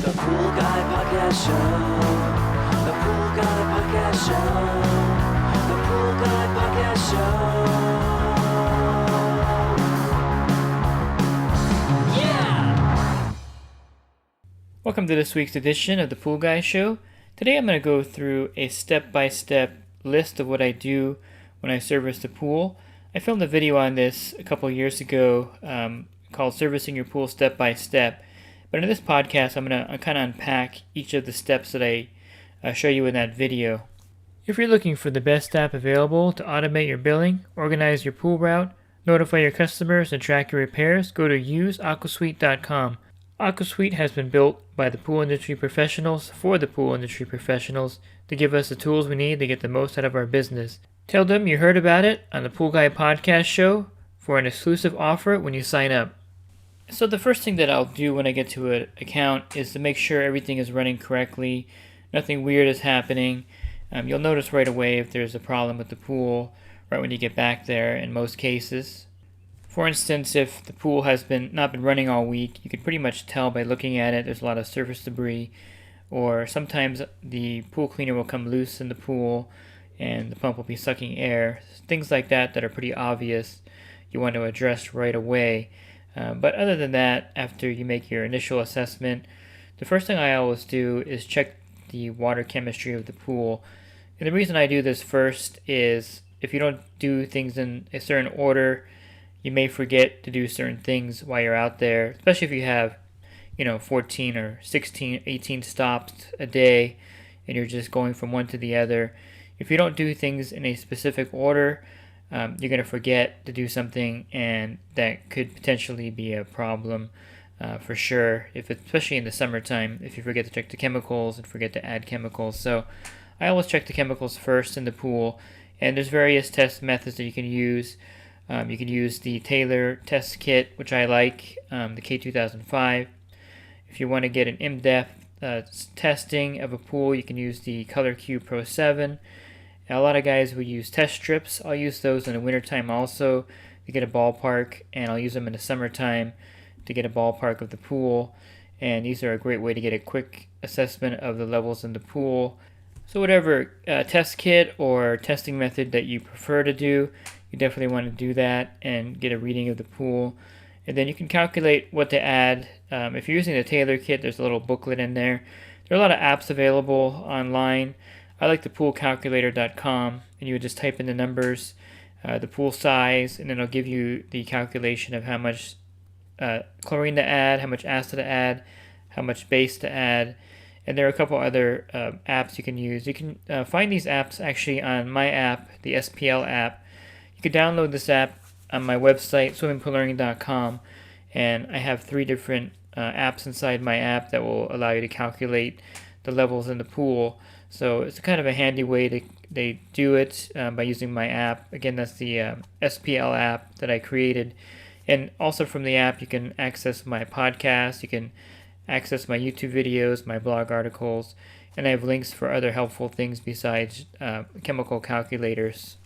The Pool Guy Podcast Show. The Pool Guy Podcast Show. The Pool Guy Podcast Show. Yeah! Welcome to this week's edition of the Pool Guy Show. Today I'm going to go through a step-by-step list of what I do when I service the pool. I filmed a video on this a couple years ago called Servicing Your Pool Step by Step. But in this podcast, I'm going to kind of unpack each of the steps that I show you in that video. If you're looking for the best app available to automate your billing, organize your pool route, notify your customers, and track your repairs, go to useaquasuite.com. AquaSuite has been built by the pool industry professionals for the pool industry professionals to give us the tools we need to get the most out of our business. Tell them you heard about it on the Pool Guy Podcast Show for an exclusive offer when you sign up. So the first thing that I'll do when I get to an account is to make sure everything is running correctly, nothing weird is happening. You'll notice right away if there's a problem with the pool right when you get back there in most cases. For instance, if the pool has not been running all week, you can pretty much tell by looking at it. There's a lot of surface debris, or sometimes the pool cleaner will come loose in the pool and the pump will be sucking air. Things like that are pretty obvious you want to address right away. But other than that, after you make your initial assessment, the first thing I always do is check the water chemistry of the pool. And the reason I do this first is if you don't do things in a certain order, you may forget to do certain things while you're out there, especially if you have, 14 or 16, 18 stops a day and you're just going from one to the other. If you don't do things in a specific order, you're going to forget to do something, and that could potentially be a problem for sure, especially in the summertime, if you forget to check the chemicals and forget to add chemicals. So I always check the chemicals first in the pool, and there's various test methods that you can use. You can use the Taylor test kit, which I like, the K2005. If you want to get an in-depth testing of a pool, you can use the Color Q Pro 7. A lot of guys will use test strips. I'll use those in the wintertime also to get a ballpark, and I'll use them in the summertime to get a ballpark of the pool. And these are a great way to get a quick assessment of the levels in the pool. So whatever test kit or testing method that you prefer to do, you definitely want to do that and get a reading of the pool. And then you can calculate what to add. If you're using the Taylor kit, there's a little booklet in there. There are a lot of apps available online. I like the poolcalculator.com, and you would just type in the numbers, the pool size, and then it'll give you the calculation of how much chlorine to add, how much acid to add, how much base to add. And there are a couple other apps you can use. You can find these apps actually on my app, the SPL app. You can download this app on my website, swimmingpoollearning.com, and I have 3 different apps inside my app that will allow you to calculate the levels in the pool. So it's kind of a handy way to do it by using my app. Again, that's the SPL app that I created. And also from the app, you can access my podcast, you can access my YouTube videos, my blog articles, and I have links for other helpful things besides chemical calculators.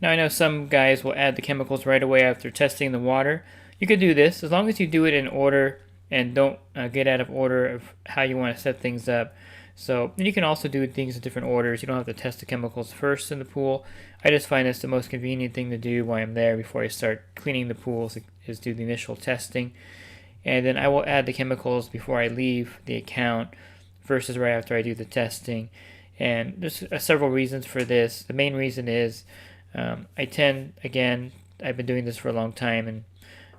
Now I know some guys will add the chemicals right away after testing the water. You could do this as long as you do it in order and don't get out of order of how you want to set things up. So you can also do things in different orders. You don't have to test the chemicals first in the pool. I just find this the most convenient thing to do while I'm there before I start cleaning the pools, is do the initial testing. And then I will add the chemicals before I leave the account versus right after I do the testing. And there's several reasons for this. The main reason is I've been doing this for a long time, and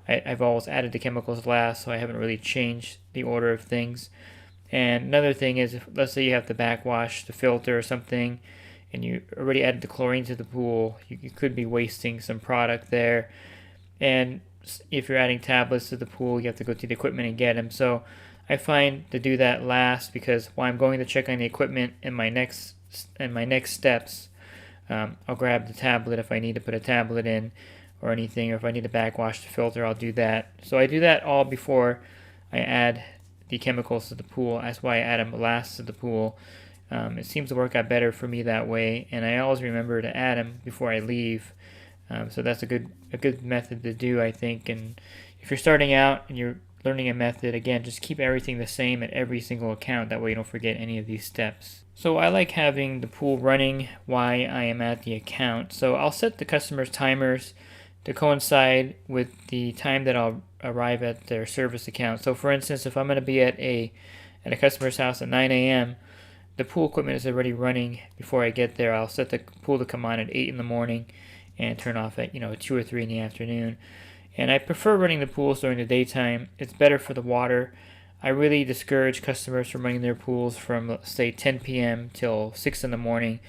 I've always added the chemicals last, so I haven't really changed the order of things. And another thing is, let's say you have to backwash the filter or something, and you already added the chlorine to the pool, you could be wasting some product there. And if you're adding tablets to the pool, you have to go to the equipment and get them. So I find to do that last, because while I'm going to check on the equipment in my next steps, I'll grab the tablet if I need to put a tablet in or anything, or if I need to backwash the filter, I'll do that. So I do that all before I add the chemicals to the pool. That's why I add them last to the pool. It seems to work out better for me that way, and I always remember to add them before I leave. So that's a good method to do, I think. And if you're starting out and you're learning a method, again, just keep everything the same at every single account. That way you don't forget any of these steps. So I like having the pool running while I am at the account. So I'll set the customer's timers to coincide with the time that I'll arrive at their service account. So for instance, if I'm going to be at a customer's house at 9 a.m., the pool equipment is already running before I get there. I'll set the pool to come on at 8 in the morning and turn off at 2 or 3 in the afternoon. And I prefer running the pools during the daytime. It's better for the water. I really discourage customers from running their pools from, say, 10 p.m. till 6 in the morning.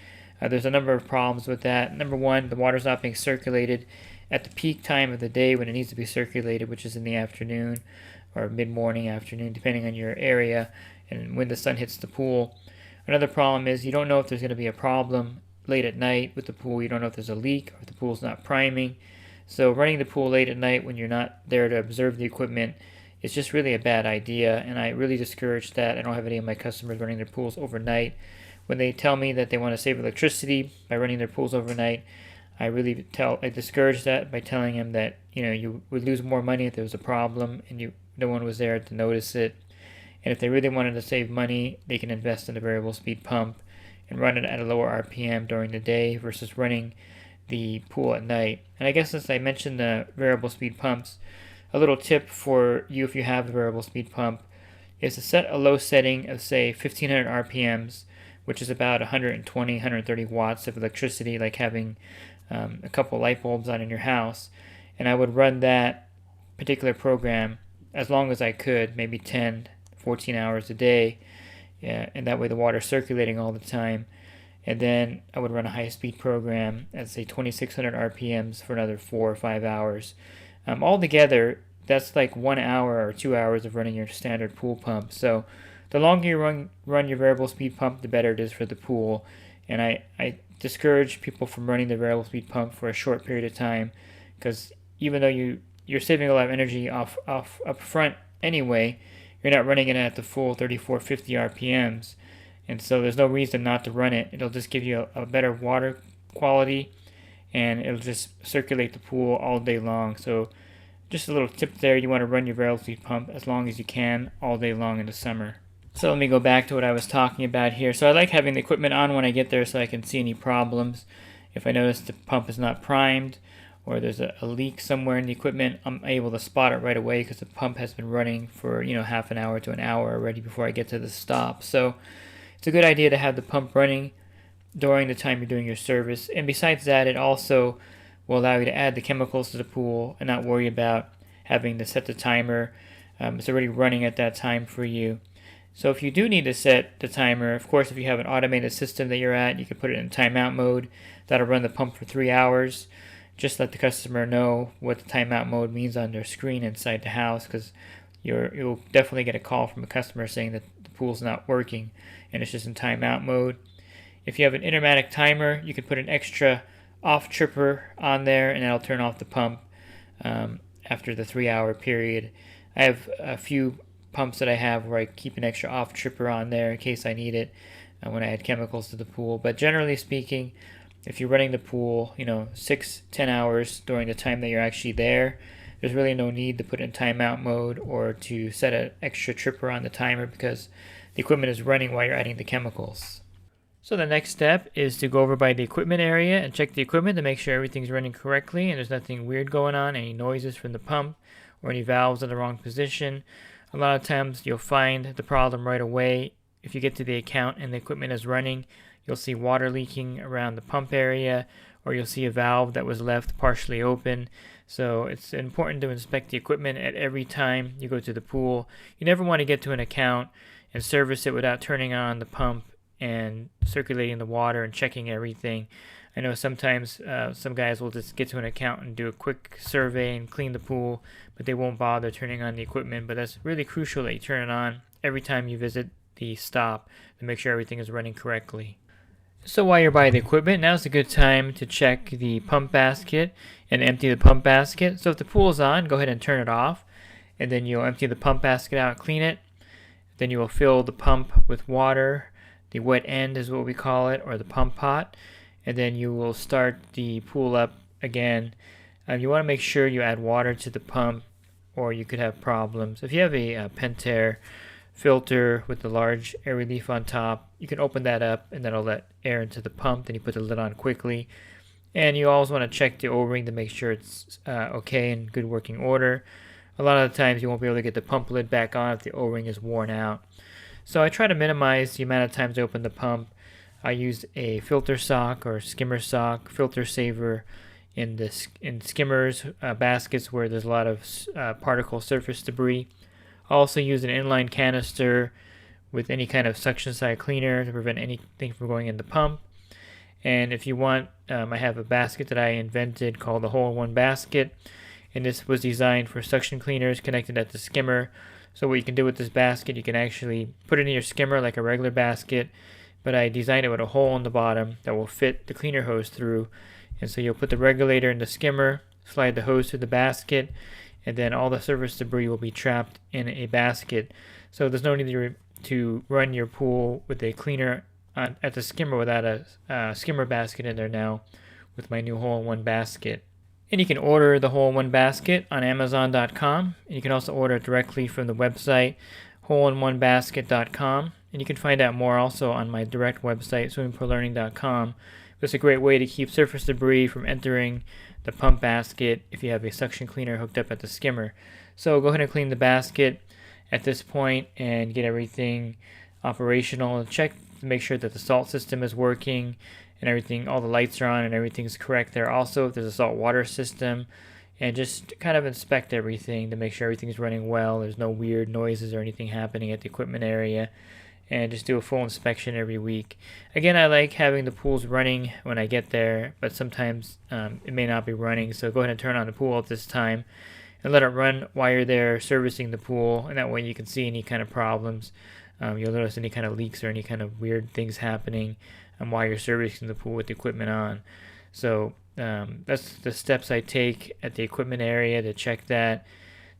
There's a number of problems with that. Number one, the water's not being circulated at the peak time of the day when it needs to be circulated, which is in the afternoon or mid-morning, afternoon, depending on your area and when the sun hits the pool. Another problem is you don't know if there's going to be a problem late at night with the pool. You don't know if there's a leak or if the pool's not priming. So running the pool late at night when you're not there to observe the equipment is just really a bad idea, and I really discourage that. I don't have any of my customers running their pools overnight. When they tell me that they want to save electricity by running their pools overnight, I discourage that by telling them that you would lose more money if there was a problem and no one was there to notice it. And if they really wanted to save money, they can invest in a variable speed pump and run it at a lower RPM during the day versus running the pool at night. And I guess since I mentioned the variable speed pumps, a little tip for you if you have a variable speed pump is to set a low setting of, say, 1500 RPMs, which is about 120, 130 watts of electricity, like having a couple light bulbs on in your house. And I would run that particular program as long as I could, maybe 10, 14 hours a day, and that way the water's circulating all the time. And then I would run a high-speed program at, say, 2600 RPMs for another 4 or 5 hours. Altogether, that's like 1 hour or 2 hours of running your standard pool pump. So the longer you run your variable speed pump, the better it is for the pool. And I discourage people from running the variable speed pump for a short period of time, because even though you're saving a lot of energy off up front anyway, you're not running it at the full 3450 RPMs. And so there's no reason not to run it. It'll just give you a better water quality, and it'll just circulate the pool all day long. So just a little tip there, you want to run your variable speed pump as long as you can all day long in the summer. So let me go back to what I was talking about here. So I like having the equipment on when I get there so I can see any problems. If I notice the pump is not primed or there's a leak somewhere in the equipment, I'm able to spot it right away because the pump has been running for half an hour to an hour already before I get to the stop. So it's a good idea to have the pump running during the time you're doing your service. And besides that, it also will allow you to add the chemicals to the pool and not worry about having to set the timer. It's already running at that time for you. So if you do need to set the timer, of course, if you have an automated system that you're at, you can put it in timeout mode. That'll run the pump for 3 hours. Just let the customer know what the timeout mode means on their screen inside the house, because you'll definitely get a call from a customer saying that the pool's not working and it's just in timeout mode. If you have an intermatic timer, you can put an extra off tripper on there and that'll turn off the pump after the 3 hour period. I have a few pumps that I have where I keep an extra off tripper on there in case I need it when I add chemicals to the pool. But generally speaking, if you're running the pool 6-10 hours during the time that you're actually there, there's really no need to put it in timeout mode or to set an extra tripper on the timer, because the equipment is running while you're adding the chemicals. So the next step is to go over by the equipment area and check the equipment to make sure everything's running correctly and there's nothing weird going on, any noises from the pump or any valves in the wrong position. A lot of times you'll find the problem right away. If you get to the account and the equipment is running, you'll see water leaking around the pump area, or you'll see a valve that was left partially open. So it's important to inspect the equipment at every time you go to the pool. You never want to get to an account and service it without turning on the pump and circulating the water and checking everything. I know sometimes some guys will just get to an account and do a quick survey and clean the pool, but they won't bother turning on the equipment. But that's really crucial that you turn it on every time you visit the stop to make sure everything is running correctly. So while you're by the equipment, now's a good time to check the pump basket and empty the pump basket. So if the pool is on, go ahead and turn it off, and then you'll empty the pump basket out, clean it. Then you will fill the pump with water. The wet end is what we call it, or the pump pot. And then you will start the pool up again. You want to make sure you add water to the pump or you could have problems. If you have a Pentair filter with the large air relief on top, you can open that up and that'll let air into the pump. Then you put the lid on quickly. And you always want to check the O-ring to make sure it's okay and good working order. A lot of the times you won't be able to get the pump lid back on if the O-ring is worn out. So I try to minimize the amount of times I open the pump. I used a filter sock or skimmer sock, filter saver in skimmers baskets where there's a lot of particle surface debris. I also use an inline canister with any kind of suction side cleaner to prevent anything from going in the pump. And if you want, I have a basket that I invented called the hole-in-one basket, and this was designed for suction cleaners connected at the skimmer. So what you can do with this basket, you can actually put it in your skimmer like a regular basket, but I designed it with a hole in the bottom that will fit the cleaner hose through. And so you'll put the regulator in the skimmer, slide the hose through the basket, and then all the surface debris will be trapped in a basket. So there's no need to run your pool with a cleaner at the skimmer without a skimmer basket in there now with my new hole-in-one basket. And you can order the hole-in-one basket on Amazon.com. And you can also order it directly from the website holeinonebasket.com. And you can find out more also on my direct website, swimmingpoollearning.com. It's a great way to keep surface debris from entering the pump basket if you have a suction cleaner hooked up at the skimmer. So go ahead and clean the basket at this point and get everything operational, and check to make sure that the salt system is working and everything, all the lights are on and everything's correct there. Also, if there's a salt water system, and just kind of inspect everything to make sure everything's running well, there's no weird noises or anything happening at the equipment area, and just do a full inspection every week. Again, I like having the pools running when I get there, but sometimes it may not be running, so go ahead and turn on the pool at this time and let it run while you're there servicing the pool, and that way you can see any kind of problems. You'll notice any kind of leaks or any kind of weird things happening while you're servicing the pool with the equipment on. So that's the steps I take at the equipment area to check that.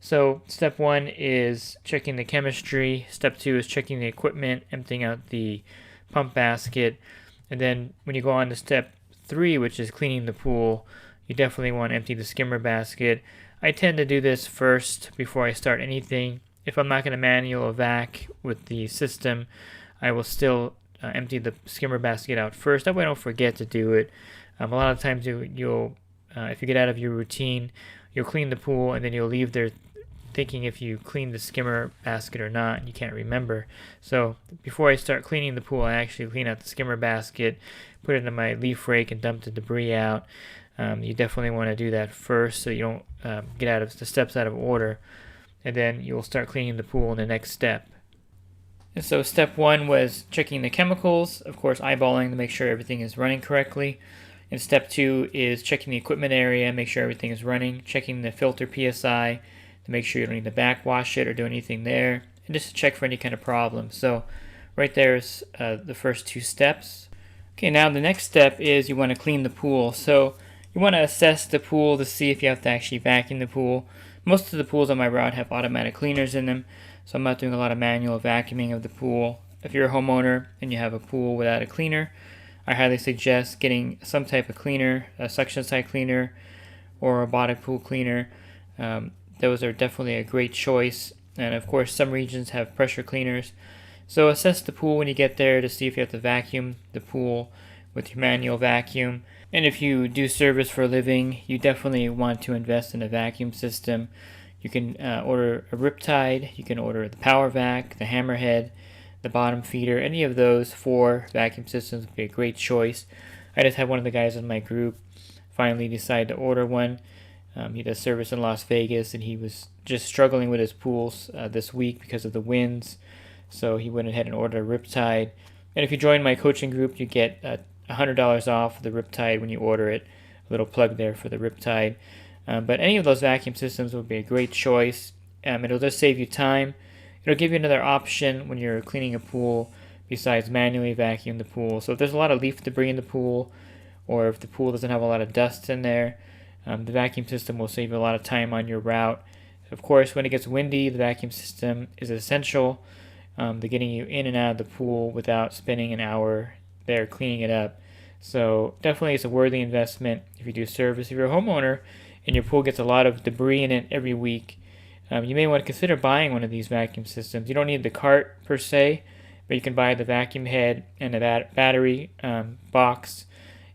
So step 1 is checking the chemistry. Step 2 is checking the equipment, emptying out the pump basket. And then when you go on to step 3, which is cleaning the pool, you definitely want to empty the skimmer basket. I tend to do this first before I start anything. If I'm not going to manual vac with the system, I will still empty the skimmer basket out first. That way I don't forget to do it. A lot of times you'll if you get out of your routine, you'll clean the pool and then you'll leave there thinking if you cleaned the skimmer basket or not, and you can't remember. So before I start cleaning the pool, I actually clean out the skimmer basket, put it in my leaf rake, and dump the debris out. You definitely want to do that first so you don't get out of the steps out of order, and then you'll start cleaning the pool in the next step. And so step 1 was checking the chemicals, of course eyeballing to make sure everything is running correctly. And step 2 is checking the equipment area, make sure everything is running, checking the filter PSI to make sure you don't need to backwash it or do anything there, and just to check for any kind of problem. So right there's the first 2 steps. Okay, now the next step is you want to clean the pool. So you want to assess the pool to see if you have to actually vacuum the pool. Most of the pools on my route have automatic cleaners in them, so I'm not doing a lot of manual vacuuming of the pool. If you're a homeowner and you have a pool without a cleaner, I highly suggest getting some type of cleaner, a suction side cleaner or a robotic pool cleaner. Those are definitely a great choice. And of course, some regions have pressure cleaners. So assess the pool when you get there to see if you have to vacuum the pool with your manual vacuum. And if you do service for a living, you definitely want to invest in a vacuum system. You can order a Riptide, you can order the Power Vac, the Hammerhead, the Bottom Feeder. Any of those 4 vacuum systems would be a great choice. I just had one of the guys in my group finally decide to order one. He does service in Las Vegas, and he was just struggling with his pools this week because of the winds. So he went ahead and ordered a Riptide. And if you join my coaching group, you get $100 off the Riptide when you order it. A little plug there for the Riptide. But any of those vacuum systems would be a great choice. It'll just save you time. It'll give you another option when you're cleaning a pool besides manually vacuuming the pool. So if there's a lot of leaf debris in the pool, or if the pool doesn't have a lot of dust in there, the vacuum system will save you a lot of time on your route. Of course, when it gets windy, the vacuum system is essential to getting you in and out of the pool without spending an hour there cleaning it up. So definitely it's a worthy investment if you do service. If you're a homeowner and your pool gets a lot of debris in it every week, You may want to consider buying one of these vacuum systems. You don't need the cart per se, but you can buy the vacuum head and the battery box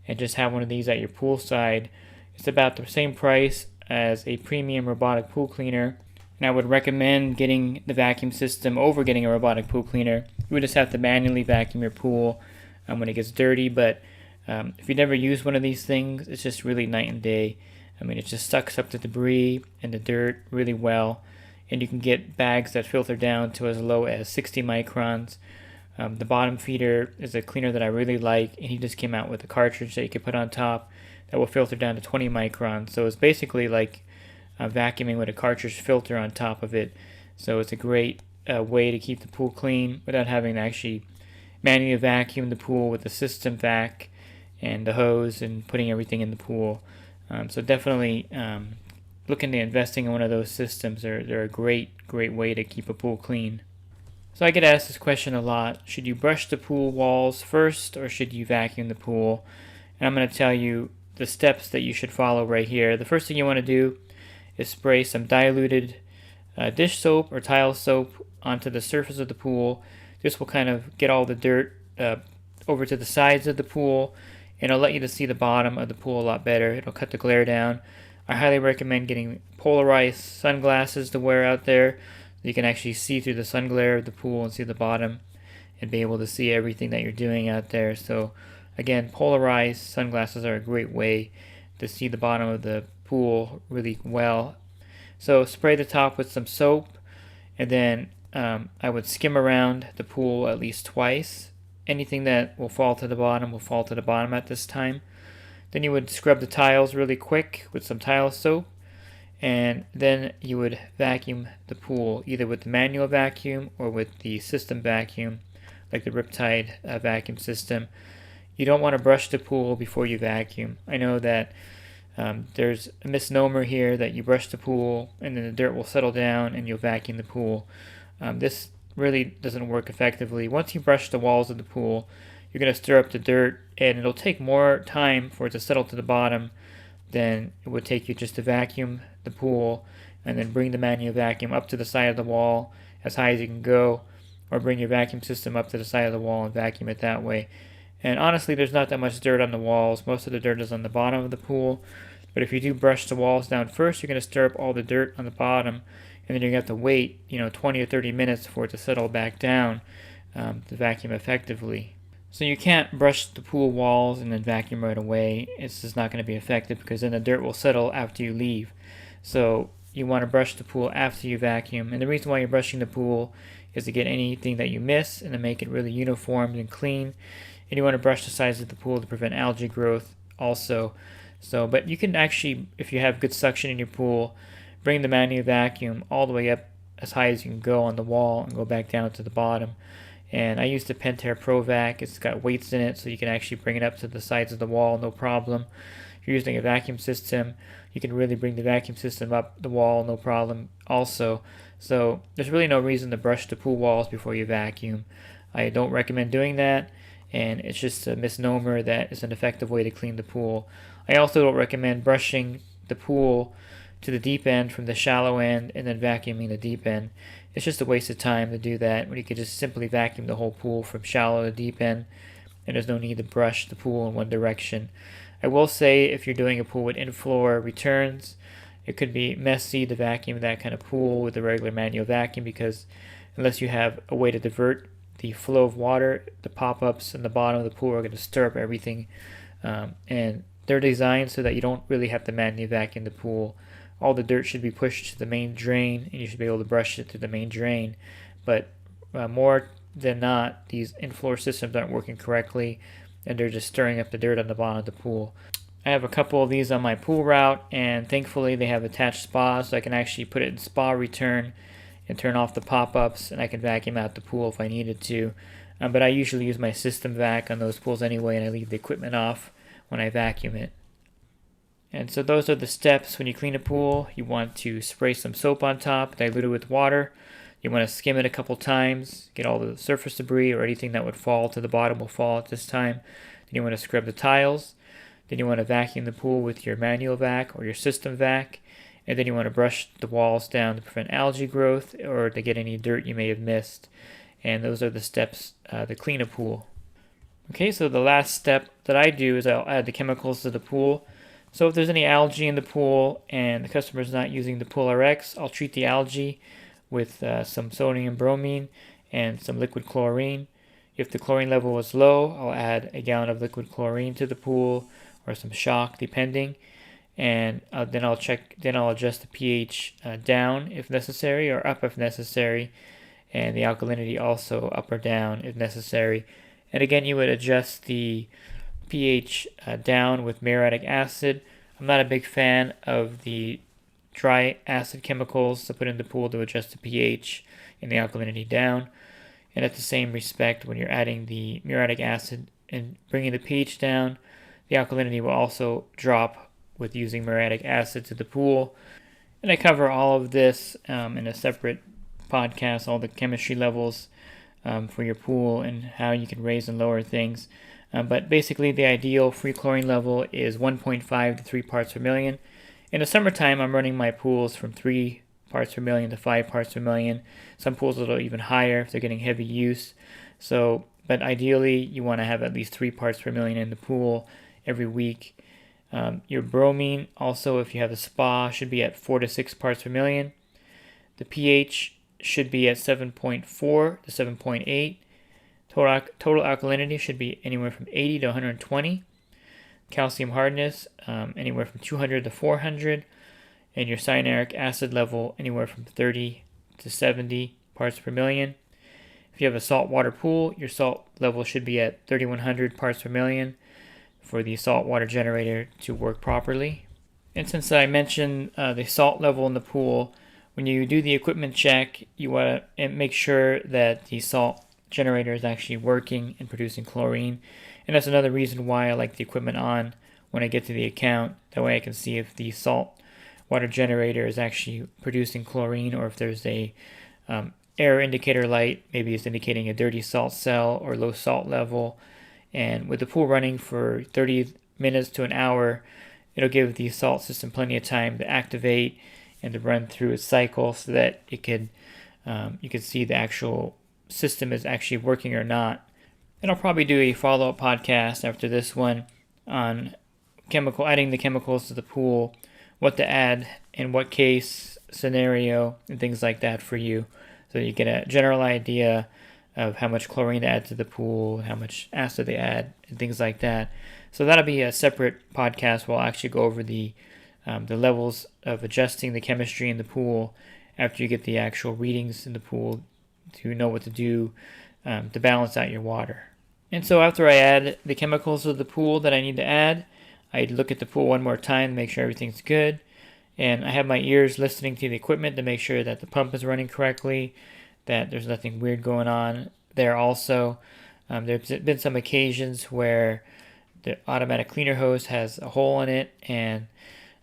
and just have one of these at your pool side. It's about the same price as a premium robotic pool cleaner, and I would recommend getting the vacuum system over getting a robotic pool cleaner. You would just have to manually vacuum your pool when it gets dirty, but if you never use one of these things, it's just really night and day. I mean, it just sucks up the debris and the dirt really well, and you can get bags that filter down to as low as 60 microns. The bottom feeder is a cleaner that I really like, and he just came out with a cartridge that you can put on top that will filter down to 20 microns. So it's basically like vacuuming with a cartridge filter on top of it. So it's a great way to keep the pool clean without having to actually manually vacuum the pool with the system vac and the hose and putting everything in the pool. So definitely look into investing in one of those systems. They're a great way to keep a pool clean. So I get asked this question a lot. Should you brush the pool walls first or should you vacuum the pool? And I'm going to tell you the steps that you should follow right here. The first thing you want to do is spray some diluted dish soap or tile soap onto the surface of the pool. This will kind of get all the dirt over to the sides of the pool, and it'll let you to see the bottom of the pool a lot better. It'll cut the glare down. I highly recommend getting polarized sunglasses to wear out there so you can actually see through the sun glare of the pool and see the bottom and be able to see everything that you're doing out there. So again, polarized sunglasses are a great way to see the bottom of the pool really well. So spray the top with some soap, and then I would skim around the pool at least twice. Anything that will fall to the bottom will fall to the bottom at this time. Then you would scrub the tiles really quick with some tile soap, and then you would vacuum the pool either with the manual vacuum or with the system vacuum, like the Riptide vacuum system. You don't want to brush the pool before you vacuum. I know that there's a misnomer here that you brush the pool and then the dirt will settle down and you'll vacuum the pool. This really doesn't work effectively. Once you brush the walls of the pool, you're going to stir up the dirt, and it'll take more time for it to settle to the bottom than it would take you just to vacuum the pool and then bring the manual vacuum up to the side of the wall as high as you can go, or bring your vacuum system up to the side of the wall and vacuum it that way. And honestly, there's not that much dirt on the walls. Most of the dirt is on the bottom of the pool. But if you do brush the walls down first, you're going to stir up all the dirt on the bottom, and then you're going to have to wait, 20 or 30 minutes for it to settle back down to vacuum effectively. So you can't brush the pool walls and then vacuum right away. It's just not going to be effective because then the dirt will settle after you leave. So you want to brush the pool after you vacuum. And the reason why you're brushing the pool is to get anything that you miss and to make it really uniform and clean. And you want to brush the sides of the pool to prevent algae growth also. But you can actually, if you have good suction in your pool, bring the manual vacuum all the way up as high as you can go on the wall and go back down to the bottom. And I use the Pentair Pro Vac. It's got weights in it, so you can actually bring it up to the sides of the wall, no problem. If you're using a vacuum system, you can really bring the vacuum system up the wall, no problem also. So there's really no reason to brush the pool walls before you vacuum. I don't recommend doing that, and it's just a misnomer that it's an effective way to clean the pool. I also don't recommend brushing the pool to the deep end from the shallow end and then vacuuming the deep end. It's just a waste of time to do that when you could just simply vacuum the whole pool from shallow to deep end, and there's no need to brush the pool in one direction. I will say if you're doing a pool with in-floor returns, it could be messy to vacuum that kind of pool with a regular manual vacuum because unless you have a way to divert the flow of water, the pop-ups in the bottom of the pool are going to stir up everything. And they're designed so that you don't really have to manually vacuum the pool. All the dirt should be pushed to the main drain, and you should be able to brush it through the main drain. But more than not, these in-floor systems aren't working correctly, and they're just stirring up the dirt on the bottom of the pool. I have a couple of these on my pool route, and thankfully they have attached spas, so I can actually put it in spa return and turn off the pop-ups, and I can vacuum out the pool if I needed to. But I usually use my system vac on those pools anyway, and I leave the equipment off when I vacuum it. And so those are the steps when you clean a pool. You want to spray some soap on top, dilute it with water. You want to skim it a couple times, get all the surface debris or anything that would fall to the bottom will fall at this time. Then you want to scrub the tiles. Then you want to vacuum the pool with your manual vac or your system vac. and then you want to brush the walls down to prevent algae growth or to get any dirt you may have missed. And those are the steps to clean a pool. Okay, so the last step that I do is I'll add the chemicals to the pool. So if there's any algae in the pool and the customer is not using the Pool RX, I'll treat the algae with some sodium bromine and some liquid chlorine. If the chlorine level is low, I'll add a gallon of liquid chlorine to the pool or some shock depending. And then I'll adjust the pH down if necessary or up if necessary, and the alkalinity also up or down if necessary. And again, you would adjust the pH down with muriatic acid. I'm not a big fan of the dry acid chemicals to put in the pool to adjust the pH and the alkalinity down. And at the same respect, when you're adding the muriatic acid and bringing the pH down, the alkalinity will also drop with using muriatic acid to the pool. And I cover all of this in a separate podcast, all the chemistry levels for your pool and how you can raise and lower things. But basically the ideal free chlorine level is 1.5 to 3 parts per million. In the summertime, I'm running my pools from 3 parts per million to 5 parts per million. Some pools will go even higher if they're getting heavy use. But ideally you want to have at least 3 parts per million in the pool every week. Your bromine also, if you have a spa, should be at 4 to 6 parts per million. The pH should be at 7.4 to 7.8. Total alkalinity should be anywhere from 80 to 120. Calcium hardness anywhere from 200 to 400. And your cyanuric acid level anywhere from 30 to 70 parts per million. If you have a saltwater pool, your salt level should be at 3100 parts per million for the saltwater generator to work properly. And since I mentioned the salt level in the pool, when you do the equipment check, you want to make sure that the salt generator is actually working and producing chlorine. And that's another reason why I like the equipment on when I get to the account. That way I can see if the salt water generator is actually producing chlorine, or if there's a error indicator light, maybe it's indicating a dirty salt cell or low salt level. And with the pool running for 30 minutes to an hour, it'll give the salt system plenty of time to activate and to run through its cycle so that it could you can see the actual system is actually working or not. And I'll probably do a follow-up podcast after this one on adding the chemicals to the pool, what to add in what case, scenario, and things like that for you, so you get a general idea of how much chlorine to add to the pool, how much acid they add, and things like that. So that'll be a separate podcast where I'll actually go over the levels of adjusting the chemistry in the pool after you get the actual readings in the pool to know what to do to balance out your water. And so after I add the chemicals to the pool that I need to add, I look at the pool one more time to make sure everything's good. And I have my ears listening to the equipment to make sure that the pump is running correctly, that there's nothing weird going on there also. There's been some occasions where the automatic cleaner hose has a hole in it, and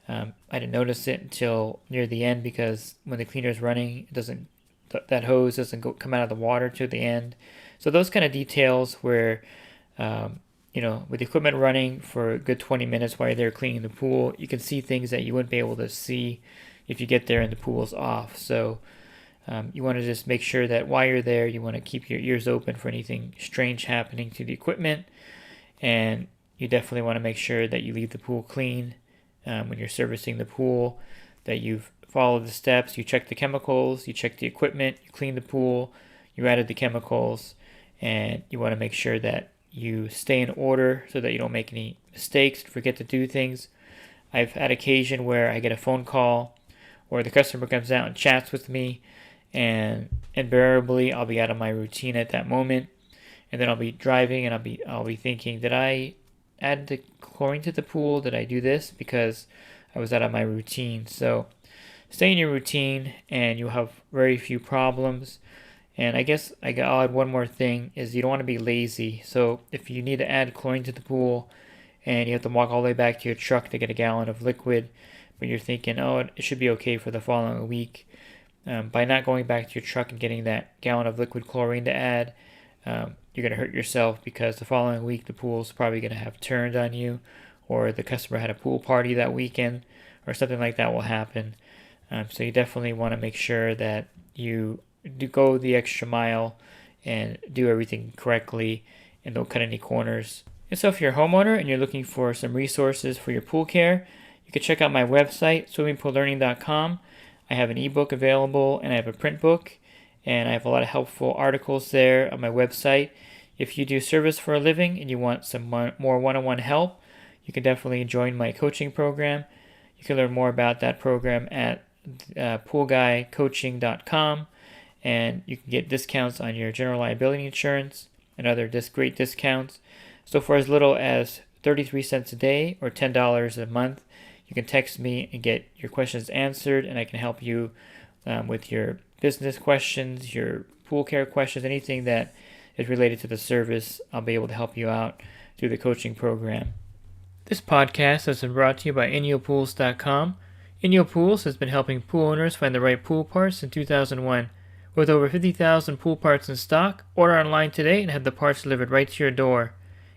I didn't notice it until near the end, because when the cleaner is running, that hose doesn't come out of the water to the end. So those kind of details where, with the equipment running for a good 20 minutes while you're there cleaning the pool, you can see things that you wouldn't be able to see if you get there and the pool's off. So you want to just make sure that while you're there, you want to keep your ears open for anything strange happening to the equipment. And you definitely want to make sure that you leave the pool clean when you're servicing the pool, that you've followed the steps, you check the chemicals, you check the equipment, you clean the pool, you added the chemicals, and you want to make sure that you stay in order so that you don't make any mistakes, forget to do things. I've had occasion where I get a phone call or the customer comes out and chats with me, and invariably I'll be out of my routine at that moment, and then I'll be driving and I'll be thinking, did I add the chlorine to the pool? Did I do this? Because I was out of my routine. So stay in your routine and you'll have very few problems. And I guess I'll add one more thing, is you don't want to be lazy. So if you need to add chlorine to the pool and you have to walk all the way back to your truck to get a gallon of liquid, but you're thinking, oh, it should be okay for the following week, by not going back to your truck and getting that gallon of liquid chlorine to add, you're going to hurt yourself, because the following week the pool's probably going to have turned on you, or the customer had a pool party that weekend, or something like that will happen. So you definitely want to make sure that you do go the extra mile and do everything correctly and don't cut any corners. And so if you're a homeowner and you're looking for some resources for your pool care, you can check out my website, swimmingpoollearning.com. I have an ebook available and I have a print book, and I have a lot of helpful articles there on my website. If you do service for a living and you want some more one-on-one help, you can definitely join my coaching program. You can learn more about that program at poolguycoaching.com, and you can get discounts on your general liability insurance and other great discounts. So for as little as 33 cents a day or $10 a month, you can text me and get your questions answered, and I can help you with your business questions, your pool care questions, anything that is related to the service. I'll be able to help you out through the coaching program. This podcast has been brought to you by InyoPools.com. Inyo Pools has been helping pool owners find the right pool parts since 2001. With over 50,000 pool parts in stock, order online today and have the parts delivered right to your door.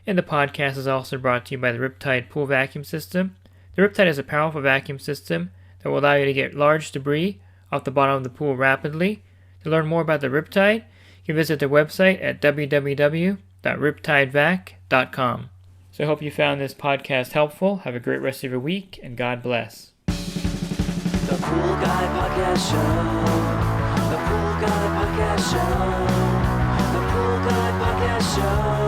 And the podcast is also brought to you by the Riptide Pool Vacuum System. The Riptide is a powerful vacuum system that will allow you to get large debris off the bottom of the pool rapidly. To learn more about the Riptide, you can visit their website at www.riptidevac.com. So I hope you found this podcast helpful. Have a great rest of your week, and God bless. The Pool Guy Podcast Show. The Pool Guy Podcast Show. The Pool Guy Podcast Show.